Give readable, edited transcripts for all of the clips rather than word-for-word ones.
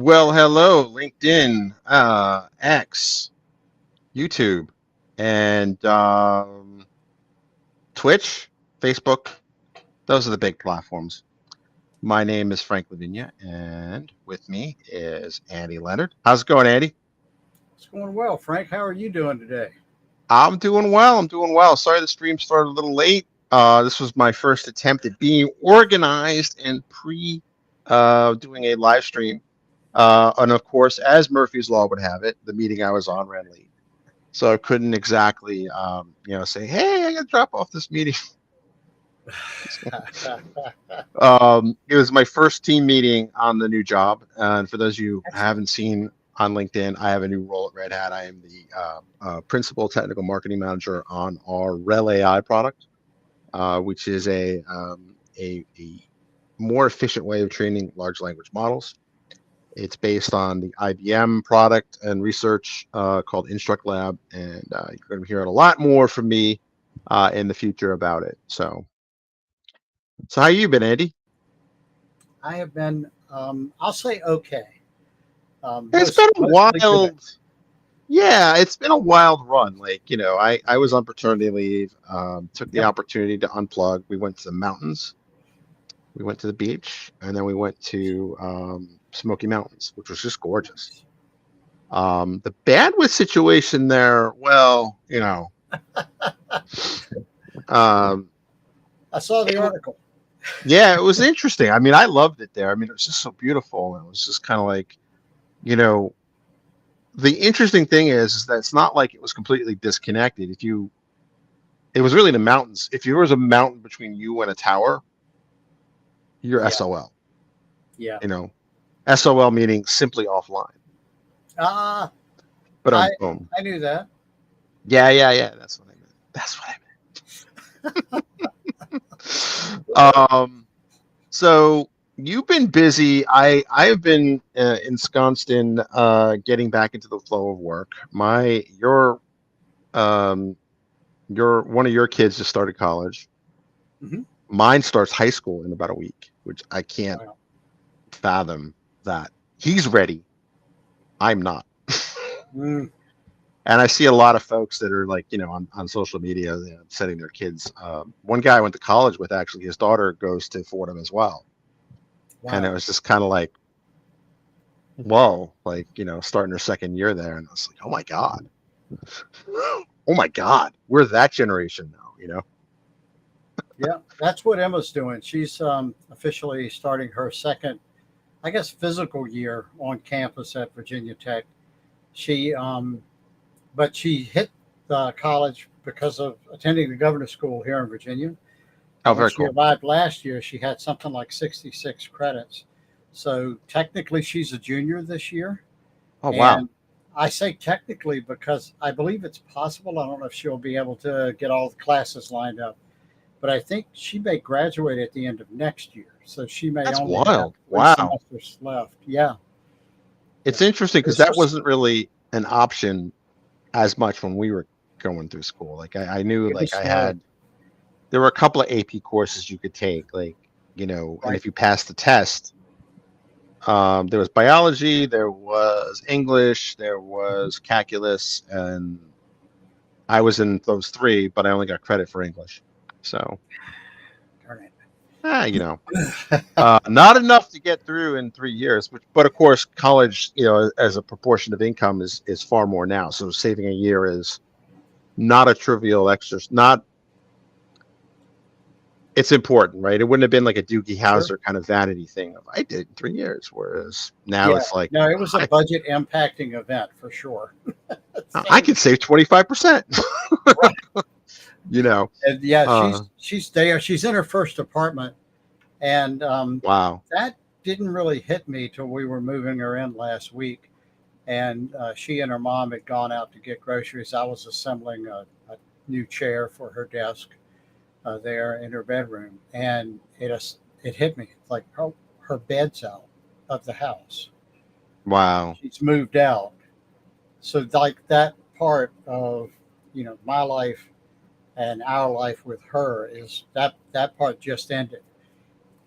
Well, hello, LinkedIn, X, YouTube, and Twitch, Facebook. Those are the big platforms. My name is Frank Lavinia, and with me is Andy Leonard. How's it going, Andy? It's going well, Frank. How are you doing today? I'm doing well. I'm doing well. Sorry the stream started a little late. This was my first attempt at being organized and doing a live stream. And of course, as Murphy's Law would have it, the meeting I was on ran late. So I couldn't exactly, say, "Hey, I got to drop off this meeting." It was my first team meeting on the new job, and for those of you who Excellent. haven't seen on LinkedIn, I have a new role at Red Hat. I am the principal technical marketing manager on our REL AI product, which is a more efficient way of training large language models. It's based on the IBM product and research called Instruct Lab, and you're going to be hearing a lot more from me in the future about it. So how you been, Andy? I have been, I'll say okay. It's been a Mostly good. wild, yeah, it's been a wild run. I was on paternity leave, took the Yep. opportunity to unplug. We went to the mountains, we went to the beach, and then we went to Smoky Mountains, which was just gorgeous. Nice. The bandwidth situation there, well, um, I saw it, the article. yeah, it was interesting. I mean, I loved it there. I mean, it was just so beautiful. And it was just kind of like, you know, the interesting thing is that it's not like it was completely disconnected. It was really the mountains. If there was a mountain between you and a tower, you're Yeah. SOL. Yeah. You know, SOL meaning simply offline. Ah, But I boom. I knew that. Yeah. That's what I meant. That's what I meant. So you've been busy. I've been ensconced in getting back into the flow of work. Um your one of your kids just started college. Hmm. Mine starts high school in about a week, which I can't Wow. fathom that. He's ready. I'm not. Mm, And I see a lot of folks that are like, on social media, sending their kids. One guy I went to college with, actually, his daughter goes to Fordham as well. And it wow. was just kind of like, whoa, like, starting her second year there. And I was like, oh my God. Oh my God. We're that generation now. Yeah, that's what Emma's doing. She's officially starting her second, I guess, physical year on campus at Virginia Tech. She, but she hit college because of attending the governor's school here in Virginia. Oh, And when very she cool. arrived last year, she had something like 66 credits. So technically, she's a junior this year. Oh, wow. And I say technically because I believe it's possible. I don't know if she'll be able to get all the classes lined up, but I think she may graduate at the end of next year. So she may That's only have wild. three Wow. semesters left. Yeah. Yeah. It's interesting because It's that just, wasn't really an option as much when we were going through school. Like I knew it like was slow. there were a couple of AP courses you could take, like, and Right. if you passed the test, there was biology, there was English, there Mhm. was calculus, and I was in those three, but I only got credit for English. So, Darn you know, it. not enough to get through in 3 years. But of course, college, as a proportion of income is far more now. So saving a year is not a trivial exercise. Not It's important, right? It wouldn't have been like a Doogie Sure. Howser kind of vanity thing of I did in 3 years, whereas now Yeah. it's like No, it was a I, budget impacting event for sure. I Same. could save 25%. Right. you know, And yeah, uh, she's there. She's in her first apartment, and wow, that didn't really hit me till we were moving her in last week. And she and her mom had gone out to get groceries. I was assembling a new chair for her desk there in her bedroom, and it hit me like her bed's out of the house. wow, She's moved out, so like that part of my life and our life with her is that part just ended.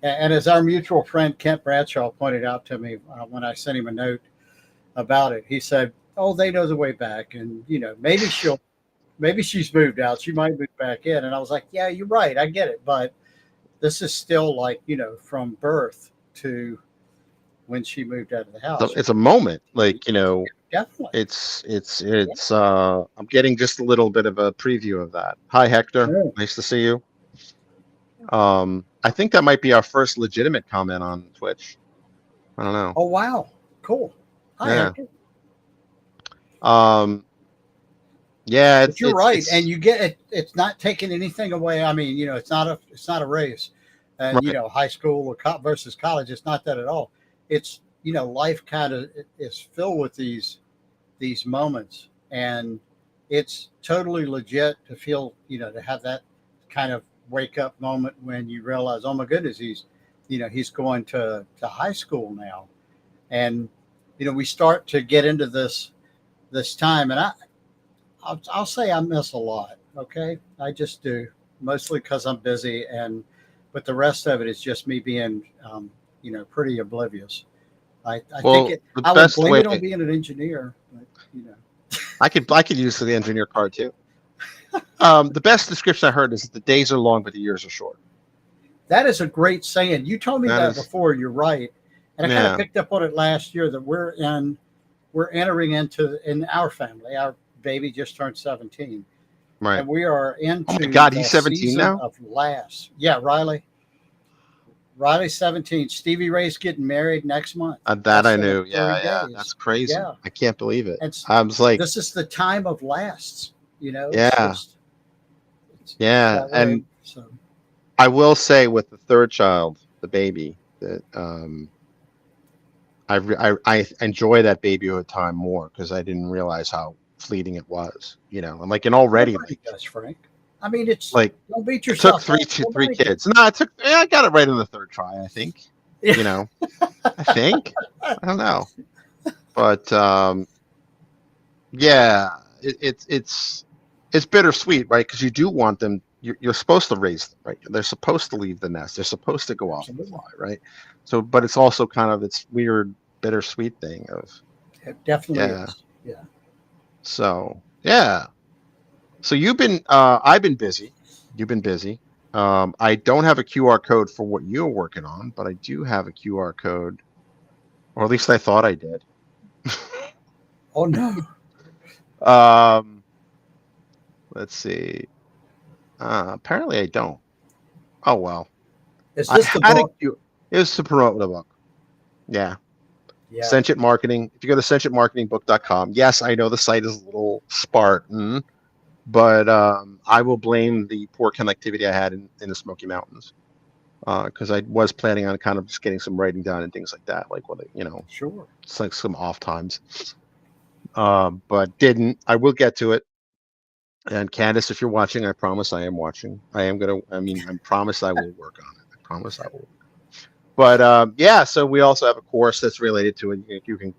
And as our mutual friend Kent Bradshaw pointed out to me when I sent him a note about it, he said, "Oh, they know the way back, and maybe she's moved out. She might move back in." And I was like, "Yeah, you're right. I get it, but this is still like from birth to when she moved out of the So house. it's a moment, like Definitely. I'm getting just a little bit of a preview of that. Hi, Hector. Yeah. Nice to see you. I think that might be our first legitimate comment on Twitch. I don't know. Oh wow, cool. Hi, Yeah. Hector. Yeah, But you're right, and you get it. It's not taking anything away. I mean, it's not a race, and right. high school or versus college. It's not that at all. It's life kind of is filled with these moments, and it's totally legit to feel to have that kind of wake up moment when you realize, oh my goodness, he's going to high school now, and we start to get into this time, and I'll say I miss a lot. Okay, I just do, mostly because I'm busy, but the rest of it is just me being, pretty oblivious. I think Well, it. the I would best blame way it on being an engineer, but I could use the engineer card too. The best description I heard is that the days are long, but the years are short. that is a great saying. You told me That that is, before. You're right, and I kind of yeah, picked up on it last year that we're entering into in our family. Our baby just turned 17, right. and we are Oh my into God, he's the 17 season now. of laughs. Yeah, Riley's 17. Stevie Ray's getting married next month, That less I than knew. 30 Yeah, that's days. crazy. Yeah. I can't believe it. And I was like, this is the time of lasts. It's yeah, just, it's yeah, that way. and So, I will say with the third child, the baby, that I enjoy that babyhood time more because I didn't realize how fleeting it was. And and already nobody does, Frank. I mean, like don't beat it took yourself three up. two three Nobody does. kids. No, it took. Yeah, I got it right in the third try. I think. Yeah. You know, I think. I don't know, but yeah, it's bittersweet, right? Because you do want them. You're supposed to raise them, right? They're supposed to leave the nest. They're supposed to go off and Absolutely. fly, right? So, but it's also kind of this weird bittersweet thing of It definitely yeah. is. Yeah. So yeah. So I've been busy. You've been busy. I don't have a QR code for what you're working on, but I do have a QR code, or at least I thought I did. Oh, no. um, let's see. Apparently I don't. Oh well. Is I this the had a book? it was to promote the book. Yeah. Yeah. Sentient Marketing. If you go to sentientmarketingbook.com, yes, I know the site is a little Spartan, but I will blame the poor connectivity I had in the Smoky Mountains. Because I was planning on kind of just getting some writing done and things like that, like Sure. it's like some off times. But didn't. I will get to it. And Candace, if you're watching, I promise I am watching. I promise I will work on it. I promise I will. But yeah, so we also have a course that's related to it.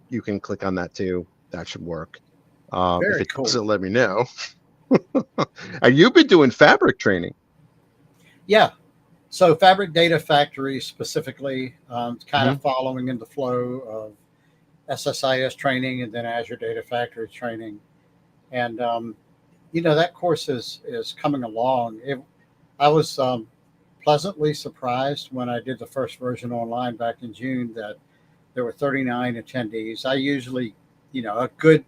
You can click on that too. That should work. If Very it cool. doesn't, let me know. And you've been doing fabric training. Yeah. So, Fabric Data Factory specifically, kind Hmm. of following in the flow of SSIS training and then Azure Data Factory training. And, that course is coming along. I was pleasantly surprised when I did the first version online back in June that there were 39 attendees. I usually, a good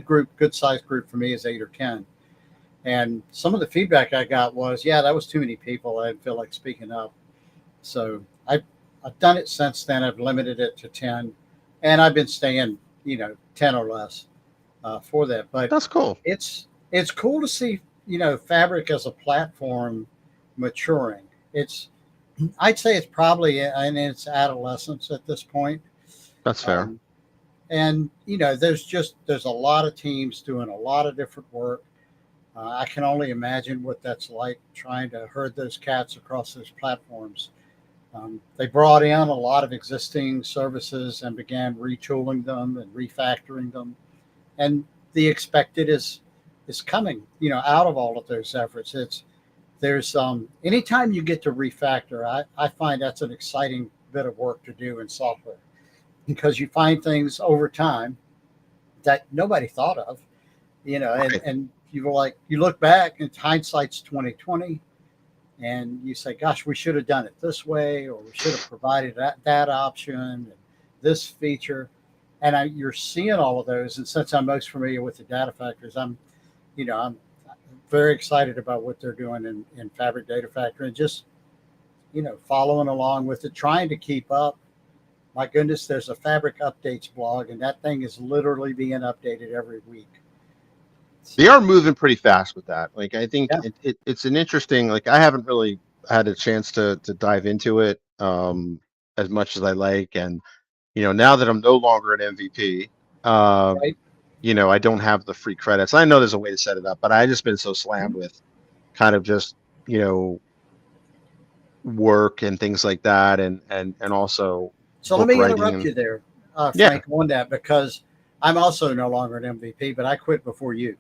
group, good sized group for me is 8 or 10. And some of the feedback I got was, yeah, that was too many people. I didn't feel like speaking up. So I've done it since then. I've limited it to 10, and I've been staying, 10 or less for that. But That's cool. it's cool to see, Fabric as a platform maturing. It's I'd say it's probably in its adolescence at this point. That's fair. Um, and there's a lot of teams doing a lot of different work. I can only imagine what that's like trying to herd those cats across those platforms. They brought in a lot of existing services and began retooling them and refactoring them, and the expected is coming. Out of all of those efforts, it's there's anytime you get to refactor, I find that's an exciting bit of work to do in software because you find things over time that nobody thought of, Right. and you were like, you look back and hindsight's 2020 and you say, gosh, we should have done it this way, or we should have provided that option and this feature. And you're seeing all of those. And since I'm most familiar with the data factors, I'm very excited about what they're doing in Fabric Data Factory and just, following along with it, trying to keep up. My goodness, there's a Fabric Updates blog, and that thing is literally being updated every week. They are moving pretty fast with that. Like, I think Yeah. it's an interesting, like, I haven't really had a chance to dive into it as much as I like. And, now that I'm no longer an MVP, Right. I don't have the free credits. I know there's a way to set it up, but I just been so slammed with kind of just, work and things like that. And also So let book me writing. interrupt And you there, yeah, Frank, on that, because I'm also no longer an MVP, but I quit before you.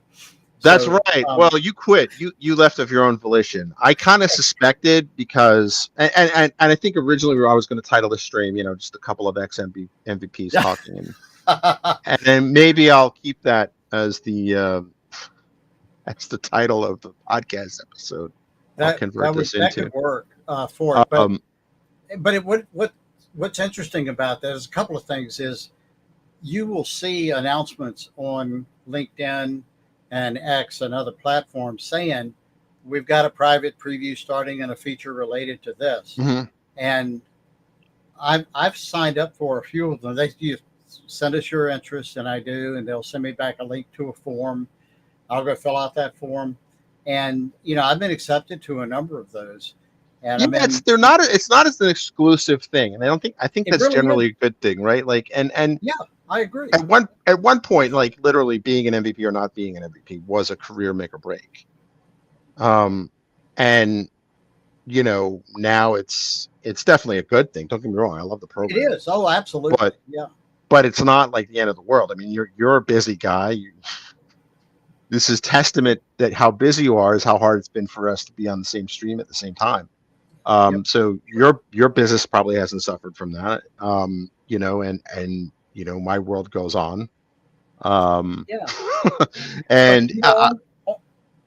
that's So, right. Well, you quit. You left of your own volition. I kind of suspected because, and I think originally I was going to title this stream, just a couple of MVPs talking, and then maybe I'll keep that as the title of the podcast episode. I'll convert this that into. could work for it, but Um, what's interesting about that is a couple of things. Is you will see announcements on LinkedIn and X and other platforms saying we've got a private preview starting and a feature related to this. mhm. And I've signed up for a few of them. You send us your interest, and I do, and they'll send me back a link to a form. I'll go fill out that form, and I've been accepted to a number of those, and Yeah, I'm in. it's not as an exclusive thing, and I think It that's really is. generally a good thing, right? Like, and Yeah, I agree. at one point, like literally being an MVP or not being an MVP was a career make or break. And now it's definitely a good thing. Don't get me wrong, I love the It program, is. Oh, absolutely. but Yeah. it's not like the end of the world. I mean, you're a busy guy. This is testament that how busy you are is how hard it's been for us to be on the same stream at the same time. Yep. So your business probably hasn't suffered from that. And my world goes on. Yeah. But And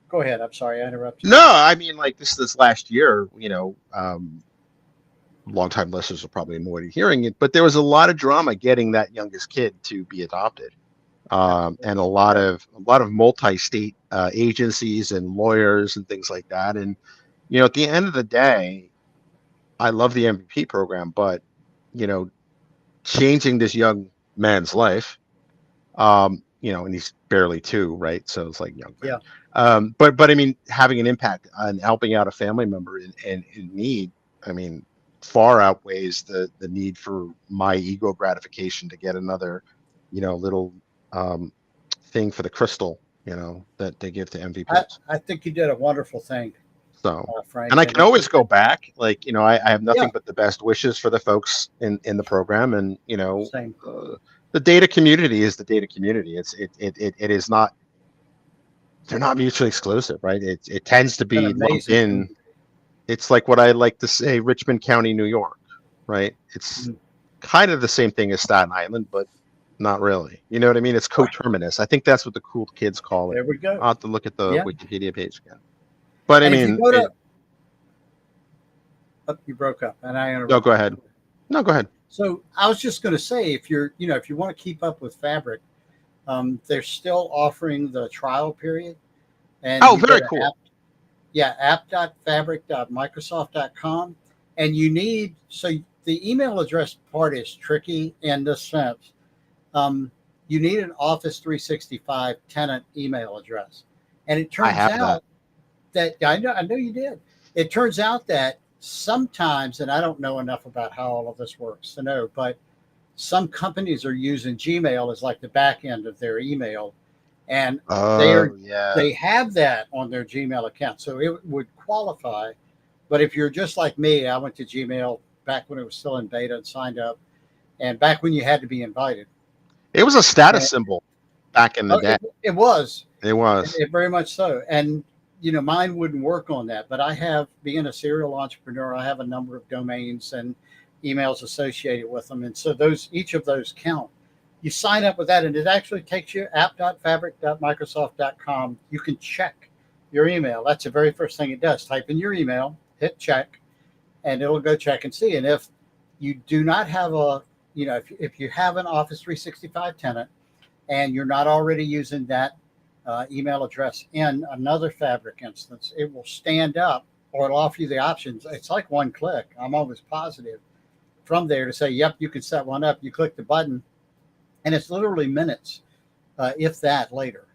go ahead. I'm sorry, I interrupted no, you. I mean, like this last year, longtime listeners are probably annoyed at hearing it, but there was a lot of drama getting that youngest kid to be adopted. And a Absolutely. lot Yeah. of multi-state agencies and lawyers and things like that. And at the end of the day, I love the MVP program, but you know, changing this young man's life, and he's barely 2, right? So it's like young man. Yeah. But I mean, having an impact on helping out a family member in need, I mean, far outweighs the need for my ego gratification to get another, little thing for the crystal, that they give to MVPs. I think you did a wonderful thing, So, and Frank. I And can always go back. Like, I have yeah, nothing but the best wishes for the folks in the program. And, same. the data community is the data community. It is not, they're not mutually exclusive, right? It tends to It's an be lumped amazing in. community. It's like what I like to say, Richmond County, New York, right? It's Mhm. kind of the same thing as Staten Island, but not really. You know what I mean? It's Right. coterminous. I think that's what the cool kids call it. There we go. I'll have to look at the Yeah. Wikipedia page again. But I And if you mean, go to, oh, you broke up, and I no, go interrupted ahead. you. No, go ahead. So I was just going to say, if if you want to keep up with Fabric, they're still offering the trial period, and Oh, you go very to cool. app.fabric.microsoft.com, and the email address part is tricky in this sense. You need an Office 365 tenant email address, and it I turns have that. out that I know you did. It turns out that sometimes, and I don't know enough about how all of this works to know, but some companies are using Gmail as like the back end of their email, and Oh, yeah. they have that on their Gmail account, so it would qualify. But if you're just like me, I went to Gmail back when it was still in beta and signed up, and back when you had to be invited. It was a status And, symbol back in the oh, day. it was. It was. It very much so. And mine wouldn't work on that. But I have, being a serial entrepreneur, I have a number of domains and emails associated with them, and so each of those count. You sign up with that, and it actually takes you app.fabric.microsoft.com. You can check your email. That's the very first thing it does. Type in your email, hit check, and it'll go check and see. And if you do not have if you have an Office 365 tenant and you're not already using that email address in another Fabric instance, it will stand up, or it'll offer you the options. It's like one click. I'm always positive from there to say, yep, you can set one up. You click the button, and it's literally minutes, if that, later.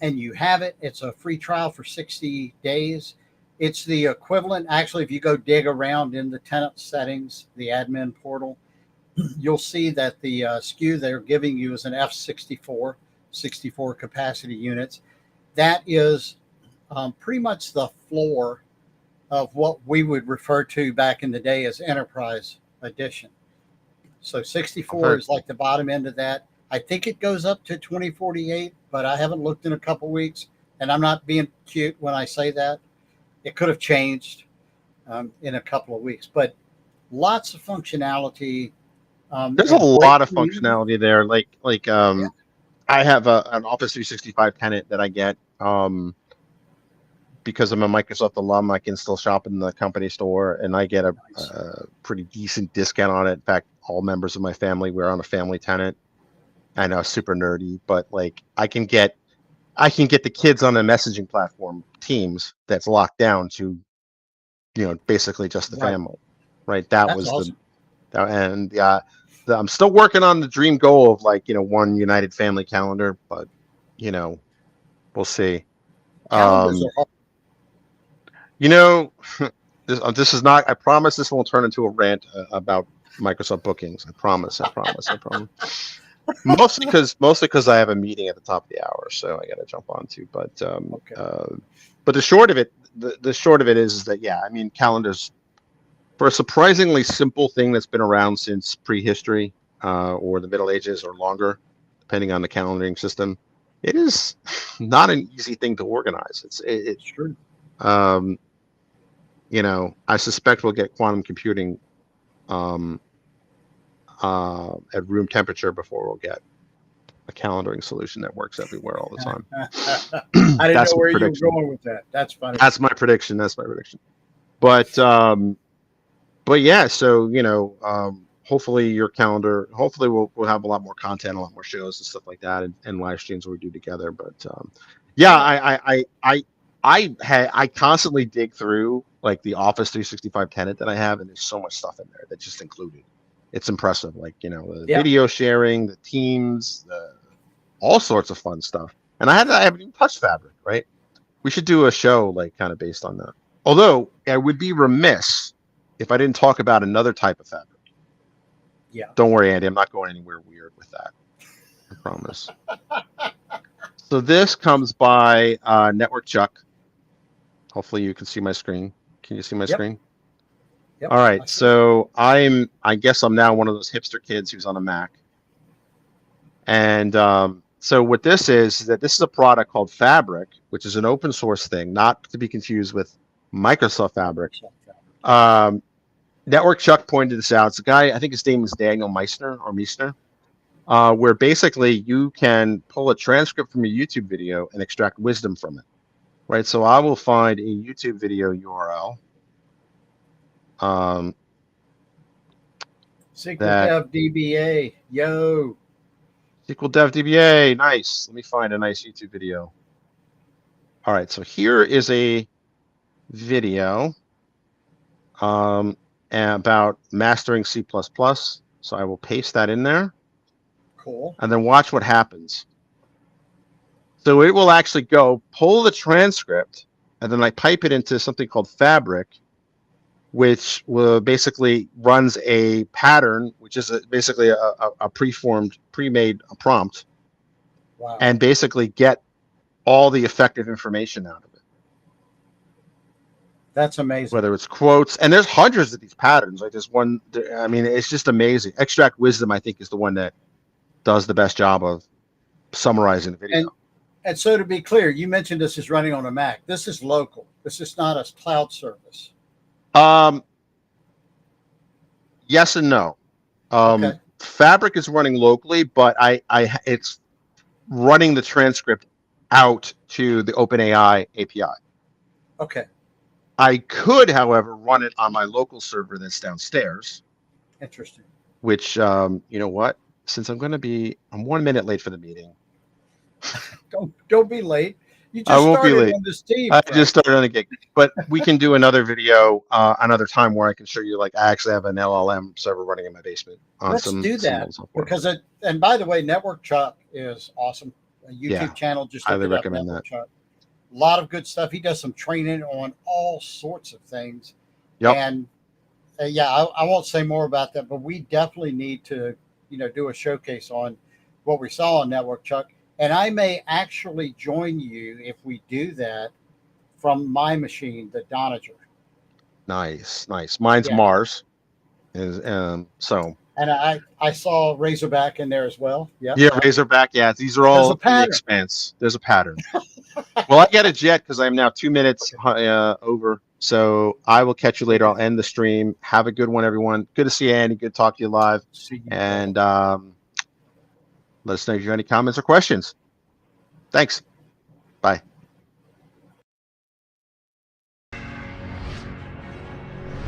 And you have it. It's a free trial for 60 days. It's the equivalent. Actually, if you go dig around in the tenant settings, the admin portal, you'll see that the SKU they're giving you is an F64, 64 capacity units. That is pretty much the floor of what we would refer to back in the day as Enterprise Edition. So 64 is like the bottom end of that. I think it goes up to 2048, but I haven't looked in a couple weeks, and I'm not being cute when I say that. It could have changed in a couple of weeks, but lots of functionality. There's a lot of functionality there. I have an Office 365 tenant that I get because I'm a Microsoft alum. I can still shop in the company store, and I get a pretty decent discount on it. In fact, all members of my family, we're on a family tenant. I know, super nerdy, but like I can get the kids on a messaging platform, Teams, that's locked down to, basically just the family, right? That's awesome. I'm still working on the dream goal of one united family calendar, but we'll see. This is not. I promise this won't turn into a rant about Microsoft bookings. I promise. Mostly because I have a meeting at the top of the hour, so I got to jump on to. But the short of it, the short of it is that calendars, for a surprisingly simple thing that's been around since prehistory or the Middle Ages or longer, depending on the calendaring system, it is not an easy thing to organize. It's true. I suspect we'll get quantum computing at room temperature before we'll get a calendaring solution that works everywhere all the time. I didn't know where you were going with that. That's funny. That's my prediction. But yeah, so hopefully your calendar. Hopefully we'll have a lot more content, a lot more shows and stuff like that, and live streams we do together. But I constantly dig through like the Office 365 tenant that I have, and there's so much stuff in there that's just included. It's impressive, the video sharing, the Teams, all sorts of fun stuff. And I haven't even touched Fabric, right? We should do a show kind of based on that. Although I would be remiss if I didn't talk about another type of Fabric. Yeah. Don't worry, Andy. I'm not going anywhere weird with that. I promise. So this comes by Network Chuck. Hopefully you can see my screen. Can you see my screen? Yep. All right, so I guess I'm now one of those hipster kids who's on a Mac. And so what this is that this is a product called Fabric, which is an open source thing, not to be confused with Microsoft Fabric. Network Chuck pointed this out. It's a guy, I think his name is Daniel Meissner, where basically you can pull a transcript from a YouTube video and extract wisdom from it, right? So I will find a YouTube video URL. SQL Dev DBA, yo. SQL Dev DBA, nice. Let me find a nice YouTube video. All right, so here is a video about mastering C++. So I will paste that in there. Cool. And then watch what happens. So it will actually go pull the transcript, and then I pipe it into something called Fabric, which will basically runs a pattern, which is basically a pre-made prompt, and basically get all the effective information out of it. That's amazing. Whether it's quotes, and there's hundreds of these patterns. Like there's one, it's just amazing. Extract Wisdom, I think, is the one that does the best job of summarizing the video. And so to be clear, you mentioned this is running on a Mac. This is local. This is not a cloud service. Um, yes and no. Okay. Fabric is running locally, but it's running the transcript out to the OpenAI API. Okay. I could, however, run it on my local server that's downstairs, Interesting. which, you know what? Since I'm 1 minute late for the meeting. Don't be late. You I just won't be started late. on this team. I Frank. just started on a gig, but we can do another video another time where I can show you, like, I actually have an LLM server running in my basement on Let's some do that old software. because it. And by the way, Network Chuck is awesome. A YouTube Yeah, channel. Just highly look it up, recommend Network Chuck. A lot of good stuff. He does some training on all sorts of things. Yep. And yeah, I won't say more about that, but we definitely need to, do a showcase on what we saw on Network Chuck. And I may actually join you if we do that from my machine, the Donager. Nice. Mine's Yeah. Mars, is so. And I saw Razorback in there as well. Yep. Yeah, Razorback. Yeah, these are all There's a in the pattern. Expanse. There's a pattern. Well, I get a jet because I'm now 2 minutes over. So I will catch you later. I'll end the stream. Have a good one, everyone. Good to see you, Andy. Good to talk to you live. See you, And let us know if you have any comments or questions. Thanks. Bye.